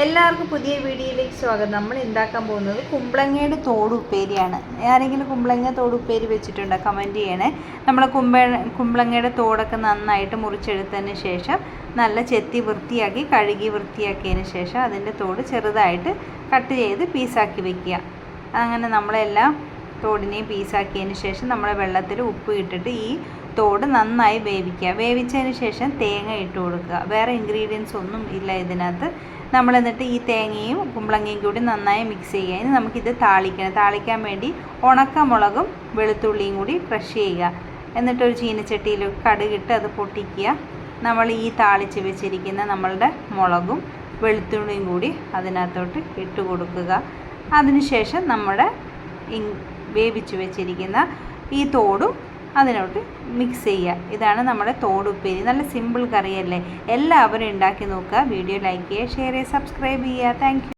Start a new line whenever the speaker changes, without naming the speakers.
എല്ലാവർക്കും പുതിയ വീഡിയോയിലേക്ക് സ്വാഗതം. നമ്മൾ ഉണ്ടാക്കാൻ പോകുന്നത് കുമ്പളങ്ങയുടെ തോട് ഉപ്പേരിയാണ്. ആരെങ്കിലും കുമ്പളങ്ങ തോട് ഉപ്പേരി വെച്ചിട്ടുണ്ടോ? കമൻറ്റ് ചെയ്യണേ. നമ്മൾ കുമ്പളങ്ങയുടെ തോടൊക്കെ നന്നായിട്ട് മുറിച്ചെടുത്തതിന് ശേഷം നല്ല ചെത്തി വൃത്തിയാക്കി കഴുകി വൃത്തിയാക്കിയതിന് ശേഷം അതിൻ്റെ തോട് ചെറുതായിട്ട് കട്ട് ചെയ്ത് പീസാക്കി വെക്കുക. അങ്ങനെ നമ്മളെല്ലാം തോടിനെയും പീസാക്കിയതിന് ശേഷം നമ്മൾ വെള്ളത്തിൽ ഉപ്പ് ഇട്ടിട്ട് ഈ തോട് നന്നായി വേവിക്കുക. വേവിച്ചതിന് ശേഷം തേങ്ങ ഇട്ട് കൊടുക്കുക. വേറെ ഇൻഗ്രീഡിയൻസ് ഒന്നും ഇല്ല ഇതിനകത്ത്. നമ്മൾ എന്നിട്ട് ഈ തേങ്ങയും കുമ്പളങ്ങയും കൂടി നന്നായി മിക്സ് ചെയ്യുക. ഇനി നമുക്കിത് താളിക്കണം. താളിക്കാൻ വേണ്ടി ഉണക്കമുളകും വെളുത്തുള്ളിയും കൂടി ക്രഷ് ചെയ്യുക. എന്നിട്ടൊരു ചീനച്ചട്ടിയിൽ കടുകിട്ട് അത് പൊട്ടിക്കുക. നമ്മൾ ഈ താളിച്ച് വെച്ചിരിക്കുന്ന നമ്മളുടെ മുളകും വെളുത്തുള്ളിയും കൂടി അതിനകത്തോട്ട് ഇട്ട് കൊടുക്കുക. അതിനുശേഷം നമ്മുടെ വേവിച്ച് വെച്ചിരിക്കുന്ന ഈ തോടും അതിനോട്ട് മിക്സ് ചെയ്യുക. ഇതാണ് നമ്മുടെ തോടുപ്പേരി. നല്ല സിമ്പിൾ കറിയല്ലേ? എല്ലാവരും ഉണ്ടാക്കി നോക്കുക. വീഡിയോ ലൈക്ക് ചെയ്യുക, ഷെയർ ചെയ്യുക, സബ്സ്ക്രൈബ് ചെയ്യുക. Thank you.